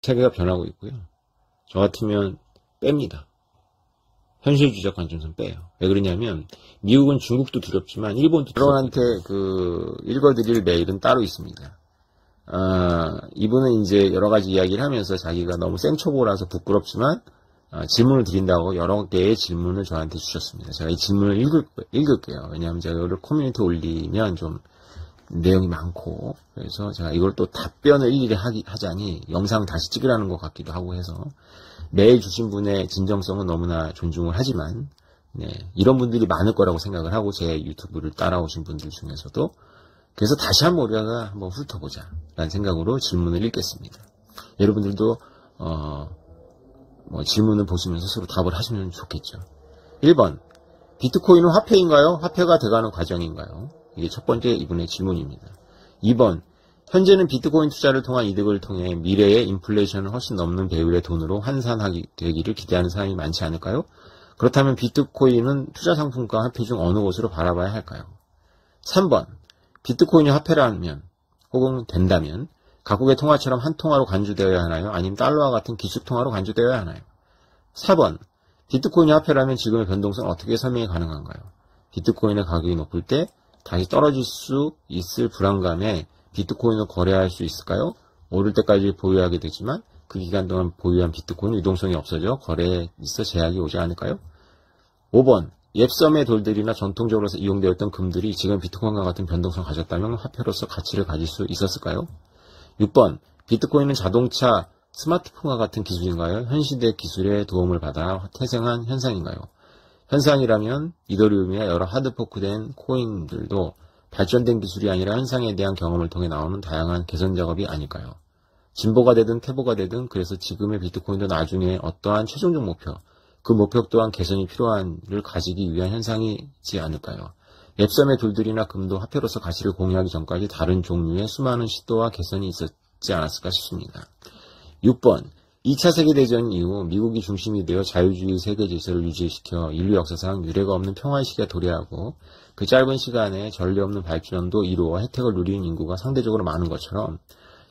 세계가 변하고 있고요. 저 같으면 뺍니다. 현실주의적 관점에서 빼요. 왜 그러냐면 미국은 중국도 두렵지만 일본도 여러분한테 읽어드릴 메일은 따로 있습니다. 이분은 이제 여러 가지 이야기를 하면서 자기가 너무 생초보라서 부끄럽지만 질문을 드린다고 여러 개의 질문을 저한테 주셨습니다. 제가 이 질문을 읽을게요. 왜냐하면 제가 이거를 커뮤니티에 올리면 좀 내용이 많고, 그래서 제가 이걸 또 답변을 일일이 하자니 영상 다시 찍으라는 것 같기도 하고 해서 메일 주신 분의 진정성은 너무나 존중을 하지만, 이런 분들이 많을 거라고 생각을 하고 제 유튜브를 따라오신 분들 중에서도, 그래서 다시 한번 우리가 한번 훑어보자 라는 생각으로 질문을 읽겠습니다. 여러분들도 질문을 보시면서 서로 답을 하시면 좋겠죠. 1번, 비트코인은 화폐인가요? 화폐가 돼가는 과정인가요? 이게 첫 번째 이분의 질문입니다. 2번, 현재는 비트코인 투자를 통한 이득을 통해 미래의 인플레이션을 훨씬 넘는 배율의 돈으로 환산되기를 기대하는 사람이 많지 않을까요? 그렇다면 비트코인은 투자 상품과 화폐 중 어느 곳으로 바라봐야 할까요? 3번, 비트코인이 화폐라면 혹은 된다면 각국의 통화처럼 한 통화로 간주되어야 하나요? 아니면 달러와 같은 기축 통화로 간주되어야 하나요? 4번, 비트코인이 화폐라면 지금의 변동성을 어떻게 설명이 가능한가요? 비트코인의 가격이 높을 때 다시 떨어질 수 있을 불안감에 비트코인을 거래할 수 있을까요? 오를 때까지 보유하게 되지만 그 기간 동안 보유한 비트코인 유동성이 없어져 거래에 있어 제약이 오지 않을까요? 5번, 옙섬의 돌들이나 전통적으로 이용되었던 금들이 지금 비트코인과 같은 변동성을 가졌다면 화폐로서 가치를 가질 수 있었을까요? 6번, 비트코인은 자동차, 스마트폰과 같은 기술인가요? 현 시대 기술의 도움을 받아 태생한 현상인가요? 현상이라면 이더리움이나 여러 하드포크된 코인들도 발전된 기술이 아니라 현상에 대한 경험을 통해 나오는 다양한 개선 작업이 아닐까요? 진보가 되든 퇴보가 되든 그래서 지금의 비트코인도 나중에 어떠한 최종적 목표, 그 목표 또한 개선이 필요한을 가지기 위한 현상이지 않을까요? 옙섬의 돌들이나 금도 화폐로서 가치를 공유하기 전까지 다른 종류의 수많은 시도와 개선이 있었지 않았을까 싶습니다. 6번, 2차 세계대전 이후 미국이 중심이 되어 자유주의 세계 질서를 유지시켜 인류 역사상 유례가 없는 평화의 시기가 도래하고 그 짧은 시간에 전례 없는 발전도 이루어 혜택을 누리는 인구가 상대적으로 많은 것처럼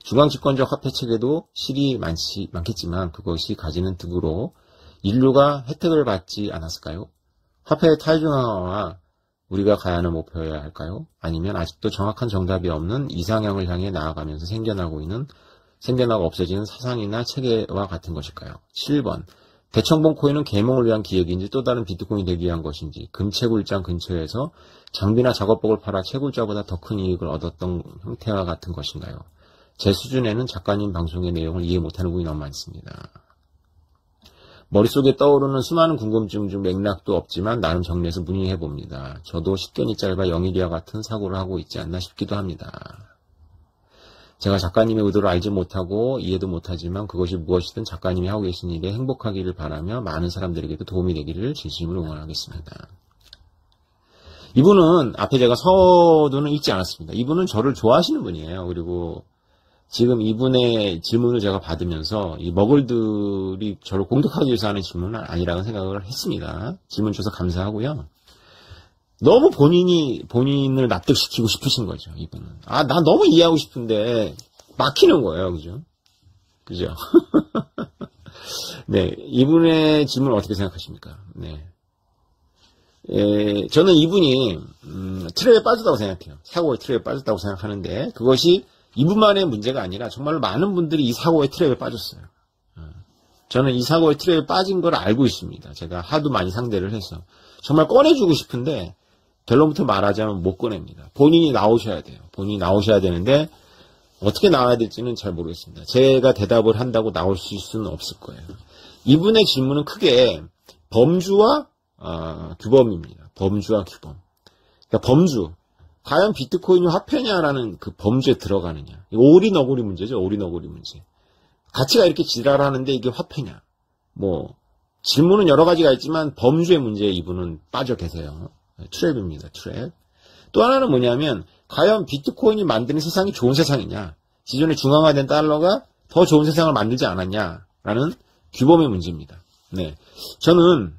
중앙집권적 화폐체계도 실이 많겠지만 그것이 가지는 득으로 인류가 혜택을 받지 않았을까요? 화폐의 탈중앙화와 우리가 가야 하는 목표여야 할까요? 아니면 아직도 정확한 정답이 없는 이상향을 향해 나아가면서 생겨나고 없어지는 사상이나 체계와 같은 것일까요? 7번, 대청봉 코인은 계몽을 위한 기획인지 또 다른 비트코인이 되기 위한 것인지 금채굴장 근처에서 장비나 작업복을 팔아 채굴자보다 더 큰 이익을 얻었던 형태와 같은 것인가요? 제 수준에는 작가님 방송의 내용을 이해 못하는 분이 너무 많습니다. 머릿속에 떠오르는 수많은 궁금증 중 맥락도 없지만 나름 정리해서 문의해봅니다. 저도 식견이 짧아 영일이와 같은 사고를 하고 있지 않나 싶기도 합니다. 제가 작가님의 의도를 알지 못하고 이해도 못하지만 그것이 무엇이든 작가님이 하고 계신 일에 행복하기를 바라며 많은 사람들에게도 도움이 되기를 진심으로 응원하겠습니다. 이분은 앞에 제가 서두는 읽지 않았습니다. 이분은 저를 좋아하시는 분이에요. 그리고 지금 이분의 질문을 제가 받으면서 이 머글들이 저를 공격하기 위해서 하는 질문은 아니라는 생각을 했습니다. 질문 주셔서 감사하고요. 너무 본인을 납득시키고 싶으신 거죠, 이분은. 난 너무 이해하고 싶은데, 막히는 거예요, 그죠? 네, 이분의 질문을 어떻게 생각하십니까? 네. 저는 이분이, 트랩에 빠졌다고 생각해요. 사고의 트랩에 빠졌다고 생각하는데, 그것이 이분만의 문제가 아니라 정말로 많은 분들이 이 사고의 트랩에 빠졌어요. 저는 이 사고의 트랩에 빠진 걸 알고 있습니다. 제가 하도 많이 상대를 해서. 정말 꺼내주고 싶은데, 결론부터 말하자면 못 꺼냅니다. 본인이 나오셔야 돼요. 본인이 나오셔야 되는데 어떻게 나와야 될지는 잘 모르겠습니다. 제가 대답을 한다고 나올 수는 없을 거예요. 이분의 질문은 크게 범주와 규범입니다. 범주와 규범. 그러니까 범주. 과연 비트코인이 화폐냐라는 그 범주에 들어가느냐. 오리너구리 문제죠. 오리너구리 문제. 가치가 이렇게 지랄하는데 이게 화폐냐. 질문은 여러 가지가 있지만 범주의 문제에 이분은 빠져 계세요. 트랩입니다. 트랩. 또 하나는 뭐냐면 과연 비트코인이 만드는 세상이 좋은 세상이냐. 기존의 중앙화된 달러가 더 좋은 세상을 만들지 않았냐라는 규범의 문제입니다. 네, 저는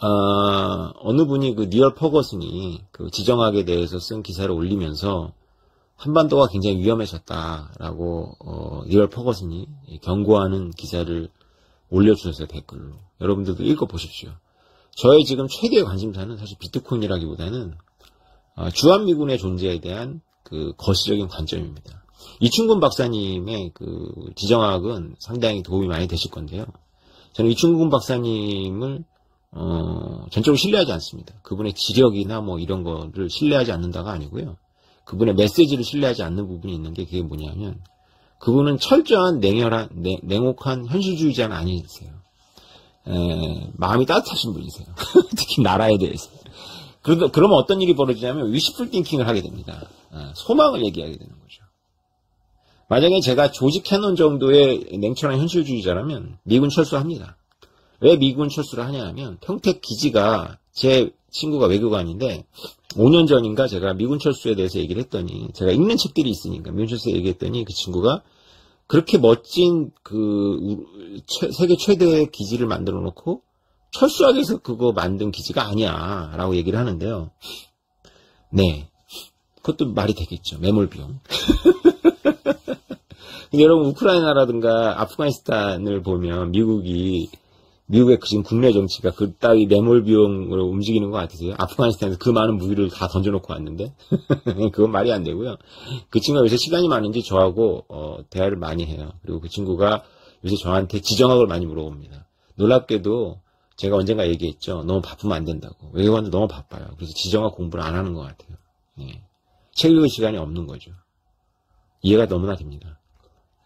어느 분이 그 니얼 퍼거슨이 그 지정학에 대해서 쓴 기사를 올리면서 한반도가 굉장히 위험해졌다라고 리얼 퍼거슨이 경고하는 기사를 올려주셨어요, 댓글로. 여러분들도 읽어보십시오. 저의 지금 최대의 관심사는 사실 비트코인이라기보다는 주한미군의 존재에 대한 그 거시적인 관점입니다. 이충근 박사님의 그 지정학은 상당히 도움이 많이 되실 건데요. 저는 이충근 박사님을 전적으로 신뢰하지 않습니다. 그분의 지력이나 뭐 이런 거를 신뢰하지 않는다가 아니고요. 그분의 메시지를 신뢰하지 않는 부분이 있는 게 그게 뭐냐면 그분은 철저한 냉혹한 현실주의자는 아니세요. 마음이 따뜻하신 분이세요. 특히 나라에 대해서. 그러면 어떤 일이 벌어지냐면 위시풀 띵킹을 하게 됩니다. 소망을 얘기하게 되는 거죠. 만약에 제가 조지 캐논 정도의 냉철한 현실주의자라면 미군 철수합니다. 왜 미군 철수를 하냐 하면 평택 기지가 제 친구가 외교관인데 5년 전인가 제가 미군 철수에 대해서 얘기를 했더니 제가 읽는 책들이 있으니까 미군 철수에 얘기했더니 그 친구가 그렇게 멋진 세계 최대의 기지를 만들어 놓고 철수하기 위해서 그거 만든 기지가 아니야 라고 얘기를 하는데요. 네, 그것도 말이 되겠죠. 매몰 비용. 근데 여러분 우크라이나라든가 아프가니스탄을 보면 미국의 지금 국내 정치가 그 따위 매몰 비용으로 움직이는 것 같으세요? 아프가니스탄에서 그 많은 무기를 다 던져놓고 왔는데 그건 말이 안 되고요. 그 친구가 요새 시간이 많은지 저하고 대화를 많이 해요. 그리고 그 친구가 요새 저한테 지정학을 많이 물어봅니다. 놀랍게도 제가 언젠가 얘기했죠. 너무 바쁘면 안 된다고. 외교관도 너무 바빠요. 그래서 지정학 공부를 안 하는 것 같아요. 예. 책 읽을 시간이 없는 거죠. 이해가 너무나 됩니다.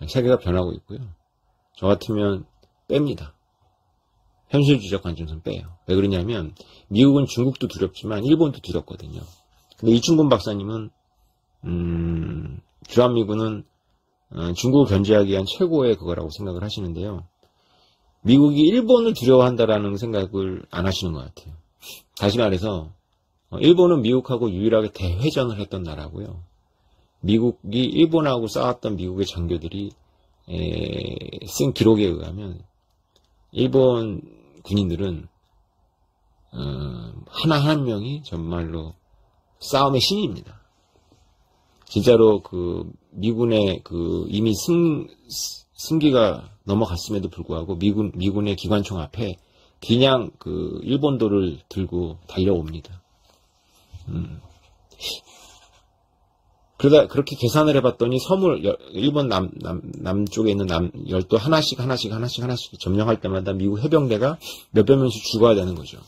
세계가 변하고 있고요. 저 같으면 뺍니다. 현실주의적 관점에서 빼요. 왜 그러냐면 미국은 중국도 두렵지만 일본도 두렵거든요. 근데 이충근 박사님은 주한미군은 중국을 견제하기 위한 최고의 그거라고 생각을 하시는데요. 미국이 일본을 두려워한다라는 생각을 안 하시는 것 같아요. 다시 말해서 일본은 미국하고 유일하게 대회전을 했던 나라고요. 미국이 일본하고 싸웠던 미국의 장교들이 쓴 기록에 의하면 일본 군인들은 하나 한 명이 정말로 싸움의 신입니다. 진짜로 그 미군의 그 이미 승기가 넘어갔음에도 불구하고 미군의 기관총 앞에 그냥 그 일본도를 들고 달려옵니다. 그러다 그렇게 계산을 해봤더니 일본 남쪽에 있는 열도 하나씩 점령할 때마다 미국 해병대가 몇백 명씩 죽어야 되는 거죠.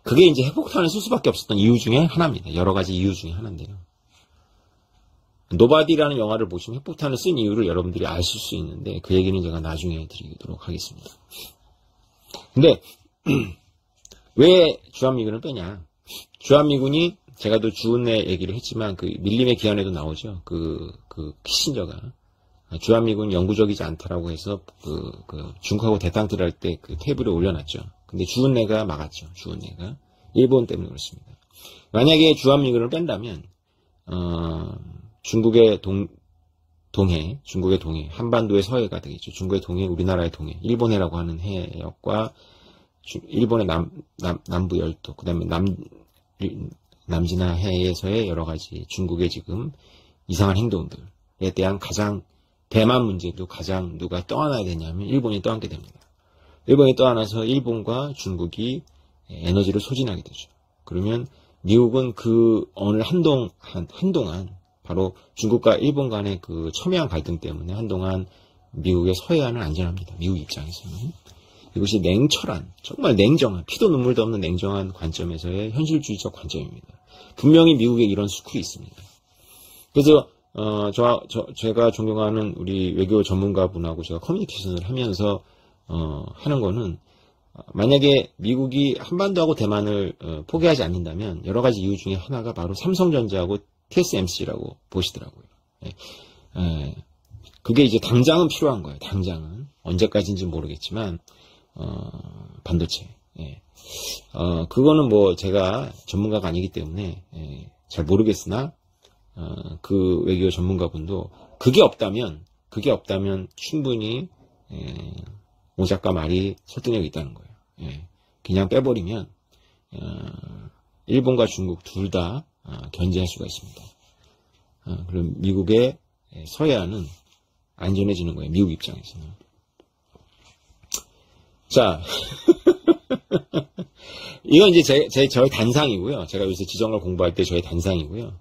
그게 이제 핵폭탄을 쓸 수밖에 없었던 이유 중에 하나입니다. 여러 가지 이유 중에 하나인데요. 노바디라는 영화를 보시면 핵폭탄을 쓴 이유를 여러분들이 아실 수 있는데 그 얘기는 제가 나중에 드리도록 하겠습니다. 근데 왜 주한미군을 빼냐? 주한미군이 제가 또 주은내 얘기를 했지만 그 밀림의 기한에도 나오죠. 그 키신저가 주한미군 영구적이지 않다라고 해서 그 중국하고 대탕들 할 때 그 테이블에 올려놨죠. 근데 주은내가 막았죠. 주은내가 일본 때문에 그렇습니다. 만약에 주한미군을 뺀다면 중국의 동해, 한반도의 서해가 되겠죠. 중국의 동해, 우리나라의 동해, 일본해라고 하는 해역과 일본의 남부 열도, 그 다음에 남진아 해에서의 여러 가지 중국의 지금 이상한 행동들에 대한 가장 대만 문제도 가장 누가 떠안아야 되냐면 일본이 떠안게 됩니다. 일본이 떠안아서 일본과 중국이 에너지를 소진하게 되죠. 그러면 미국은 한동안 바로 중국과 일본 간의 그 첨예한 갈등 때문에 한동안 미국의 서해안은 안전합니다. 미국 입장에서는. 이것이 냉철한, 정말 냉정한, 피도 눈물도 없는 냉정한 관점에서의 현실주의적 관점입니다. 분명히 미국에 이런 스쿨이 있습니다. 그래서 제가 존경하는 우리 외교 전문가분하고 제가 커뮤니케이션을 하면서 하는 거는 만약에 미국이 한반도하고 대만을 포기하지 않는다면 여러 가지 이유 중에 하나가 바로 삼성전자하고 TSMC라고 보시더라고요. 그게 이제 당장은 필요한 거예요. 당장은. 언제까지인지 모르겠지만 반도체. 그거는 뭐 제가 전문가가 아니기 때문에 잘 모르겠으나 그 외교 전문가분도 그게 없다면 충분히 오 작가 말이 설득력이 있다는 거예요. 그냥 빼버리면 일본과 중국 둘 다 견제할 수가 있습니다. 그럼 미국의 서해안은 안전해지는 거예요. 미국 입장에서는. 자, 이건 이제 저의 단상이고요. 제가 요새 지정을 공부할 때 저의 단상이고요.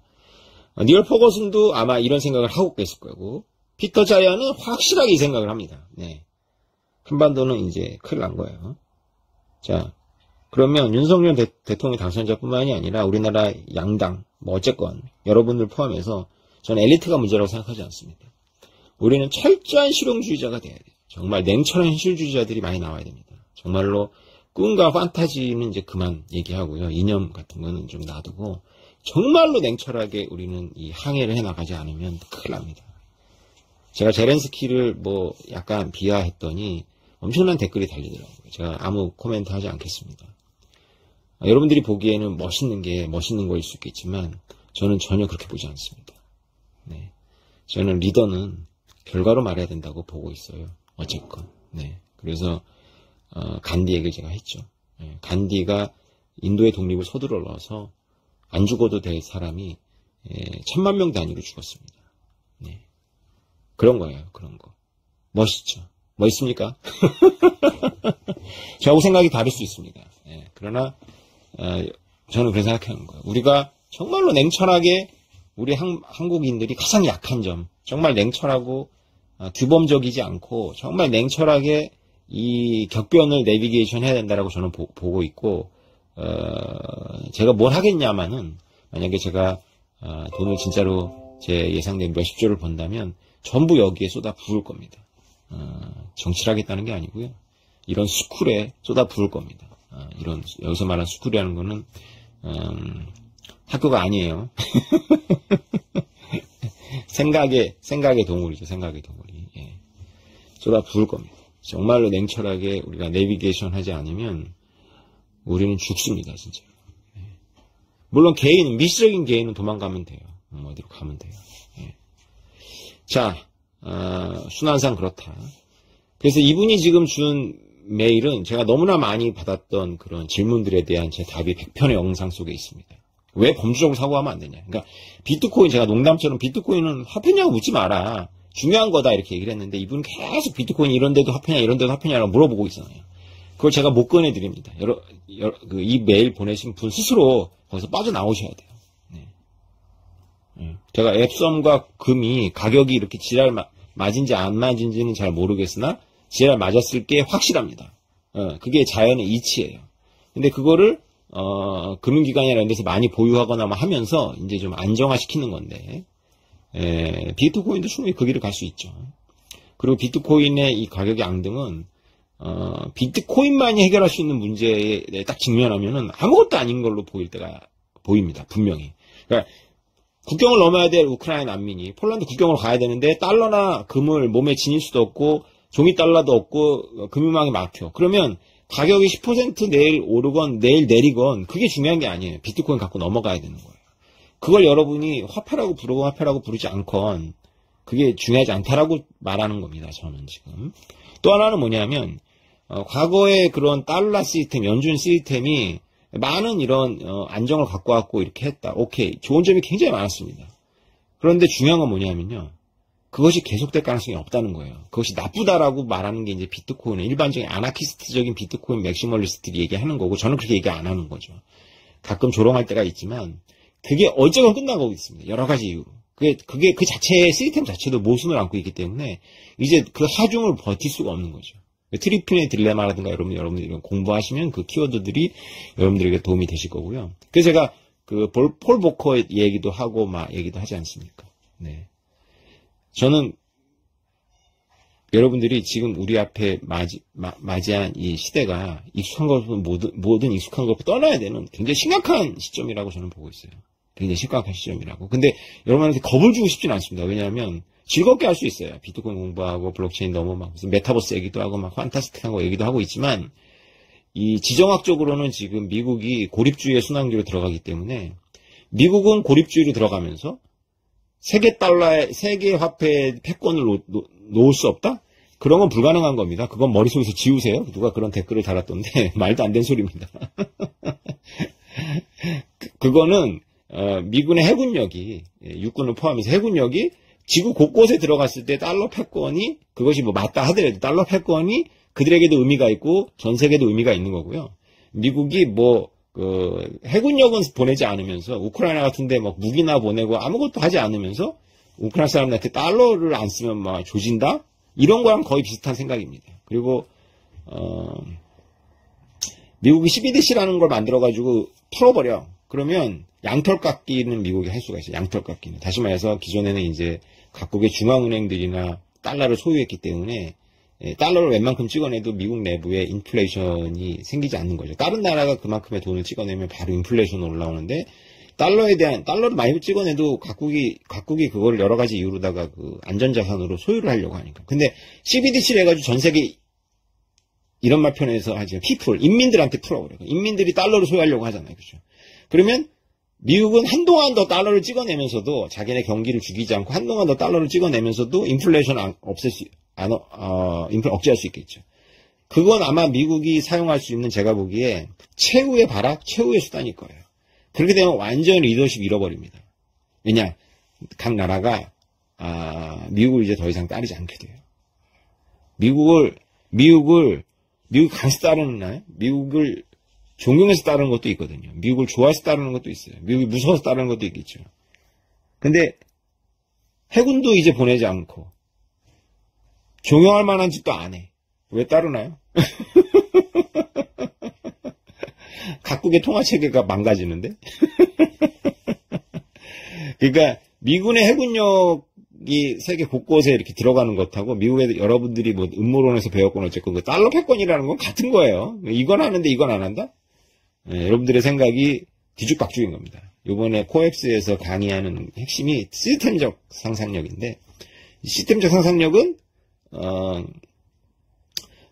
니얼 퍼거슨도 아마 이런 생각을 하고 계실 거고, 피터 자이언은 확실하게 이 생각을 합니다. 네. 한반도는 이제 큰일 난 거예요. 자, 그러면 윤석열 대통령 당선자뿐만이 아니라 우리나라 양당, 뭐 어쨌건 여러분들 포함해서 저는 엘리트가 문제라고 생각하지 않습니다. 우리는 철저한 실용주의자가 돼야 돼요. 정말 냉철한 현실주의자들이 많이 나와야 됩니다. 정말로 꿈과 판타지는 이제 그만 얘기하고요. 이념 같은 거는 좀 놔두고 정말로 냉철하게 우리는 이 항해를 해나가지 않으면 큰일 납니다. 제가 제렌스키를 뭐 약간 비하했더니 엄청난 댓글이 달리더라고요. 제가 아무 코멘트 하지 않겠습니다. 여러분들이 보기에는 멋있는 거일 수 있겠지만 저는 전혀 그렇게 보지 않습니다. 네. 저는 리더는 결과로 말해야 된다고 보고 있어요. 어쨌건. 네. 그래서 간디 얘기를 제가 했죠. 네. 간디가 인도의 독립을 서두러 넣어서 안 죽어도 될 사람이 1000만 명 단위로 죽었습니다. 네. 그런 거예요. 그런 거. 멋있죠. 멋있습니까? 저하고 생각이 다를 수 있습니다. 네. 그러나 저는 그렇게 생각하는 거예요. 우리가 정말로 냉철하게 우리 한국인들이 가장 약한 점, 정말 냉철하고 규범적이지 않고 정말 냉철하게 이 격변을 내비게이션 해야 된다라고 저는 보고 있고, 제가 뭘 하겠냐마는 만약에 제가 돈을 진짜로 제 예상된 몇십 조를 번다면 전부 여기에 쏟아 부을 겁니다. 정치를 하겠다는 게 아니고요. 이런 스쿨에 쏟아 부을 겁니다. 이런 여기서 말하는 스쿨이라는 거는 학교가 아니에요. 생각의 동물이죠. 생각의 동물이. 예. 쏟아 부을 겁니다. 정말로 냉철하게 우리가 내비게이션 하지 않으면 우리는 죽습니다. 진짜. 예. 물론 미시적인 개인은 도망가면 돼요. 어디로 가면 돼요. 예. 자, 순환상 그렇다. 그래서 이분이 지금 준 메일은 제가 너무나 많이 받았던 그런 질문들에 대한 제 답이 100편의 영상 속에 있습니다. 왜 범주적으로 사고하면 안 되냐. 그러니까 비트코인, 제가 농담처럼 비트코인은 화폐냐고 묻지 마라. 중요한 거다 이렇게 얘기를 했는데 이분은 계속 비트코인 이런 데도 화폐냐 이런 데도 화폐냐라고 물어보고 있잖아요. 그걸 제가 못 꺼내드립니다. 이 메일 보내신 분 스스로 거기서 빠져나오셔야 돼요. 네. 제가 앱썸과 금이 가격이 이렇게 지랄 맞은지 안 맞은지는 잘 모르겠으나 지랄 맞았을 게 확실합니다. 그게 자연의 이치예요. 근데 그거를 금융기관이나 이런 데서 많이 보유하거나 하면서 이제 좀 안정화시키는 건데, 비트코인도 충분히 그 길을 갈 수 있죠. 그리고 비트코인의 이 가격의 앙등은 비트코인만이 해결할 수 있는 문제에 딱 직면하면은 아무것도 아닌 걸로 보일 때가 보입니다. 분명히. 그러니까 국경을 넘어야 될 우크라이나 난민이 폴란드 국경으로 가야 되는데 달러나 금을 몸에 지닐 수도 없고 종이 달러도 없고 금융망이 막혀. 그러면 가격이 10% 내일 오르건 내일 내리건 그게 중요한 게 아니에요. 비트코인 갖고 넘어가야 되는 거예요. 그걸 여러분이 화폐라고 부르고 화폐라고 부르지 않건 그게 중요하지 않다라고 말하는 겁니다. 저는 지금. 또 하나는 뭐냐면 과거의 그런 달러 시스템, 연준 시스템이 많은 이런 안정을 갖고 왔고 이렇게 했다. 오케이. 좋은 점이 굉장히 많았습니다. 그런데 중요한 건 뭐냐면요. 그것이 계속될 가능성이 없다는 거예요. 그것이 나쁘다라고 말하는 게 이제 비트코인은 일반적인 아나키스트적인 비트코인 맥시멀리스트들이 얘기하는 거고 저는 그렇게 얘기 안 하는 거죠. 가끔 조롱할 때가 있지만 그게 어쨌건 끝나고 있습니다. 여러 가지 이유로. 그게 그 자체의 시스템 자체도 모순을 안고 있기 때문에 이제 그 하중을 버틸 수가 없는 거죠. 트리핀의 딜레마라든가 여러분들이 공부하시면 그 키워드들이 여러분들에게 도움이 되실 거고요. 그래서 제가 그 폴 보커의 얘기도 하고 얘기도 하지 않습니까? 네. 저는 여러분들이 지금 우리 앞에 맞이한 이 시대가 익숙한 것부터 모든 익숙한 것부터 떠나야 되는 굉장히 심각한 시점이라고 저는 보고 있어요. 굉장히 심각한 시점이라고. 근데 여러분한테 겁을 주고 싶지는 않습니다. 왜냐하면 즐겁게 할 수 있어요. 비트코인 공부하고 블록체인 너무 무슨 메타버스 얘기도 하고 판타스틱한 거 얘기도 하고 있지만 이 지정학적으로는 지금 미국이 고립주의의 순환기로 들어가기 때문에 미국은 고립주의로 들어가면서 세계 화폐의 패권을 놓을 수 없다? 그런 건 불가능한 겁니다. 그건 머릿속에서 지우세요. 누가 그런 댓글을 달았던데 말도 안 되는 소리입니다. 그거는 미군의 해군력이, 육군을 포함해서 해군력이 지구 곳곳에 들어갔을 때 달러 패권이, 그것이 뭐 맞다 하더라도 달러 패권이 그들에게도 의미가 있고 전 세계도 의미가 있는 거고요. 미국이 해군력은 보내지 않으면서 우크라이나 같은데 막 무기나 보내고 아무것도 하지 않으면서 우크라이나 사람들한테 달러를 안 쓰면 막 조진다? 이런 거랑 거의 비슷한 생각입니다. 그리고, 미국이 12대시라는 걸 만들어가지고 풀어버려. 그러면 양털 깎기는 미국이 할 수가 있어요. 양털 깎기는. 다시 말해서 기존에는 이제 각국의 중앙은행들이나 달러를 소유했기 때문에 달러를 웬만큼 찍어내도 미국 내부에 인플레이션이 생기지 않는 거죠. 다른 나라가 그만큼의 돈을 찍어내면 바로 인플레이션 올라오는데 달러를 많이 찍어내도 각국이 그거를 여러 가지 이유로다가 그 안전자산으로 소유를 하려고 하니까. 근데 CBDC를 해가지고 전 세계 이런 말 표현해서 하죠. 인민들한테 풀어버려요. 인민들이 달러를 소유하려고 하잖아요. 그죠? 그러면 미국은 한동안 더 달러를 찍어내면서도 자기네 경기를 죽이지 않고 한동안 더 달러를 찍어내면서도 인플레이션 억제할 수 있겠죠. 그건 아마 미국이 사용할 수 있는 제가 보기에 최후의 발악, 최후의 수단일 거예요. 그렇게 되면 완전히 리더십 잃어버립니다. 왜냐? 각 나라가, 미국을 이제 더 이상 따르지 않게 돼요. 미국을 가서 따르나요? 미국을 존경해서 따르는 것도 있거든요. 미국을 좋아해서 따르는 것도 있어요. 미국이 무서워서 따르는 것도 있겠죠. 근데 해군도 이제 보내지 않고 존경할 만한 짓도 안 해. 왜 따르나요? 각국의 통화체계가 망가지는데? 그러니까 미군의 해군력이 세계 곳곳에 이렇게 들어가는 것하고 미국의 여러분들이 뭐 음모론에서 배웠건 어쨌건 그 달러 패권이라는 건 같은 거예요. 이건 하는데 이건 안 한다? 여러분들의 생각이 뒤죽박죽인 겁니다. 이번에 코엑스에서 강의하는 핵심이 시스템적 상상력인데 시스템적 상상력은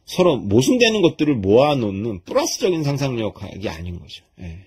서로 모순되는 것들을 모아놓는 플러스적인 상상력이 아닌 거죠. 예.